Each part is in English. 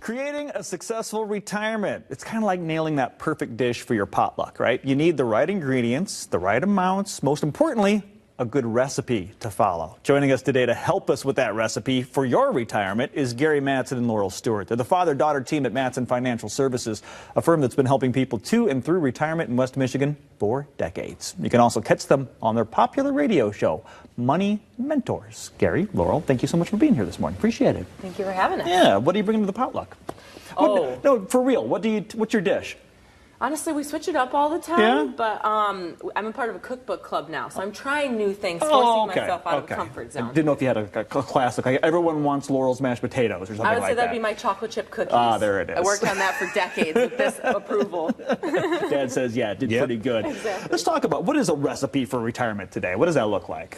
Creating a successful retirement. It's kind of like nailing that perfect dish for your potluck, right? You need the right ingredients, the right amounts, most importantly, a good recipe to follow. Joining us today to help us with that recipe for your retirement is Gary Mattson and Laurel Stewart. They're the father-daughter team at Mattson Financial Services, a firm that's been helping people to and through retirement in West Michigan for decades. You can also catch them on their popular radio show, Money Mentors. Gary, Laurel, thank you so much for being here this morning. Appreciate it. Thank you for having us. Yeah, what do you bring to the potluck? No, for real, what's your dish? Honestly, we switch it up all the time, Yeah? But I'm a part of a cookbook club now, so I'm trying new things, forcing myself out of the comfort zone. I didn't know if you had a classic, like everyone wants Laurel's mashed potatoes or something like that. I would say that'd be my chocolate chip cookies. Ah, there it is. I worked on that for decades with this approval. Dad says, yeah, it did pretty good. Exactly. Let's talk about what is a recipe for retirement today? What does that look like?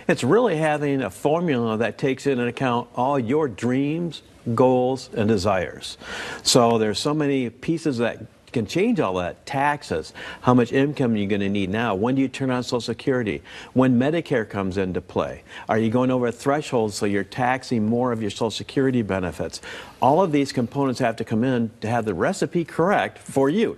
It's really having a formula that takes into account all your dreams, goals, and desires. So there's so many pieces that can change all that. Taxes, how much income you're going to need now, when do you turn on Social Security, when Medicare comes into play, are you going over a threshold so you're taxing more of your Social Security benefits? All of these components have to come in to have the recipe correct for you.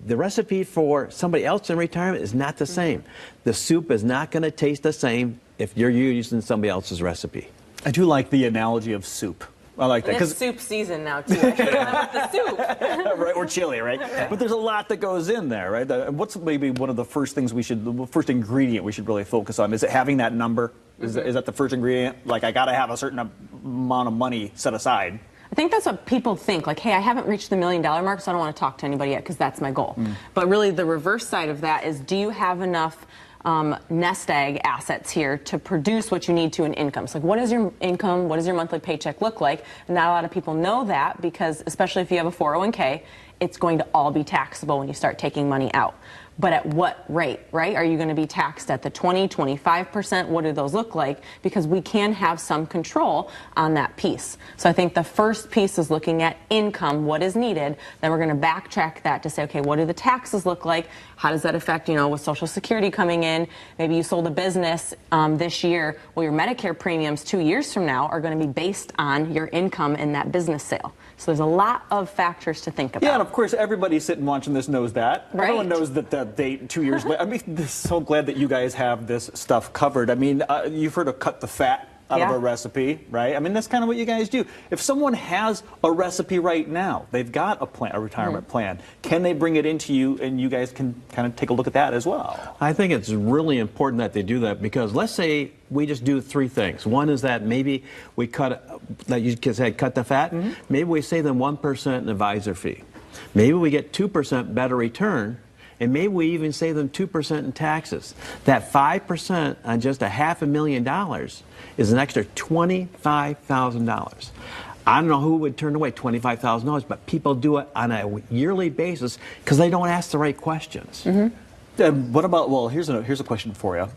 The recipe for somebody else in retirement is not the same. The soup is not going to taste the same if you're using somebody else's recipe. I do like the analogy of soup. I like that. And it's soup season now, too. I should have the soup. Right, or chili, right? But there's a lot that goes in there, right? What's maybe one of the first things the first ingredient we should really focus on? Is it having that number? Is that the first ingredient? Like, I got to have a certain amount of money set aside. I think that's what people think, like, hey, I haven't reached the $1 million mark, so I don't want to talk to anybody yet because that's my goal. But really the reverse side of that is, do you have enough nest egg assets here to produce what you need to in income? So, like, what is your income? What does your monthly paycheck look like? And not a lot of people know that, because especially if you have a 401k, it's going to all be taxable when you start taking money out. But at what rate, right? Are you going to be taxed at the 20, 25%? What do those look like? Because we can have some control on that piece. So I think the first piece is looking at income, what is needed. Then we're going to backtrack that to say, okay, what do the taxes look like? How does that affect, with Social Security coming in? Maybe you sold a business this year. Well, your Medicare premiums 2 years from now are going to be based on your income in that business sale. So there's a lot of factors to think about. Yeah, and of course, everybody sitting watching this knows that. Right. Everyone knows that the date 2 years later. I mean, so glad that you guys have this stuff covered. I mean, you've heard of cut the fat out of a recipe, right? I mean, that's kind of what you guys do. If someone has a recipe right now, they've got a retirement plan, can they bring it into you and you guys can kind of take a look at that as well? I think it's really important that they do that, because let's say we just do three things. One is that maybe we cut the fat. Maybe we save them 1% in advisor fee. Maybe we get 2% better return. And maybe we even save them 2% in taxes. That 5% on just $500,000 is an extra $25,000. I don't know who would turn away $25,000, but people do it on a yearly basis because they don't ask the right questions. What about, well, here's a question for you.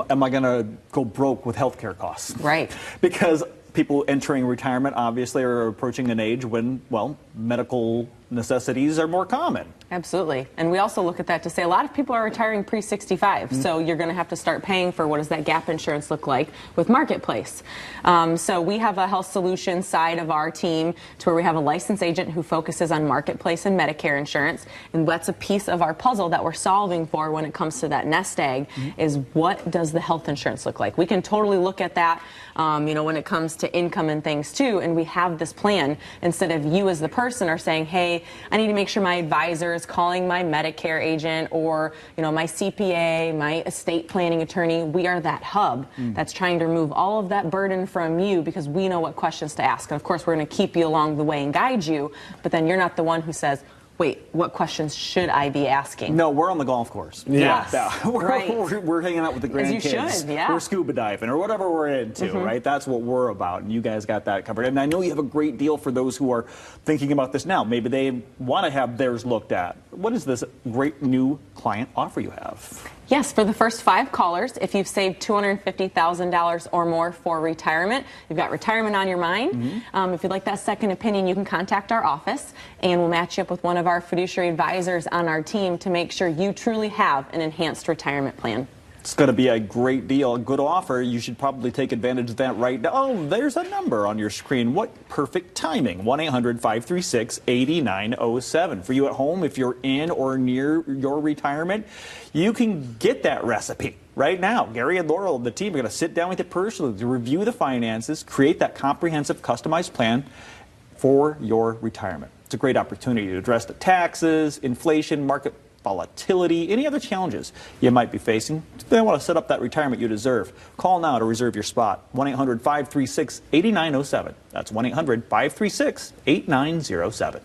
Am I going to go broke with healthcare costs? Right. Because people entering retirement obviously are approaching an age when, well, medical necessities are more common. Absolutely. And we also look at that to say a lot of people are retiring pre-65. So you're going to have to start paying for, what does that gap insurance look like with Marketplace. So we have a health solutions side of our team to where we have a licensed agent who focuses on Marketplace and Medicare insurance. And that's a piece of our puzzle that we're solving for when it comes to that nest egg, is what does the health insurance look like? We can totally look at that, when it comes to income and things too. And we have this plan instead of you as the person are saying, hey, I need to make sure my advisor is calling my Medicare agent or, my CPA, my estate planning attorney. We are that hub that's trying to remove all of that burden from you, because we know what questions to ask. And of course, we're going to keep you along the way and guide you, but then you're not the one who says, wait, what questions should I be asking? No, we're on the golf course. Yes. Yeah. We're hanging out with the grandkids. As you should, yeah. We're scuba diving or whatever we're into, right? That's what we're about, and you guys got that covered. And I know you have a great deal for those who are thinking about this now. Maybe they want to have theirs looked at. What is this great new client offer you have? Yes, for the first 5 callers, if you've saved $250,000 or more for retirement, you've got retirement on your mind. If you'd like that second opinion, you can contact our office, and we'll match you up with one of our fiduciary advisors on our team to make sure you truly have an enhanced retirement plan. It's going to be a great deal, a good offer. You should probably take advantage of that right now. Oh, there's a number on your screen. What perfect timing. 1-800-536-8907. For you at home, if you're in or near your retirement, you can get that recipe right now. Gary and Laurel and the team are going to sit down with you personally to review the finances, create that comprehensive, customized plan for your retirement. It's a great opportunity to address the taxes, inflation, market volatility, any other challenges you might be facing. They want to set up that retirement you deserve. Call now to reserve your spot. 1-800-536-8907. That's 1-800-536-8907.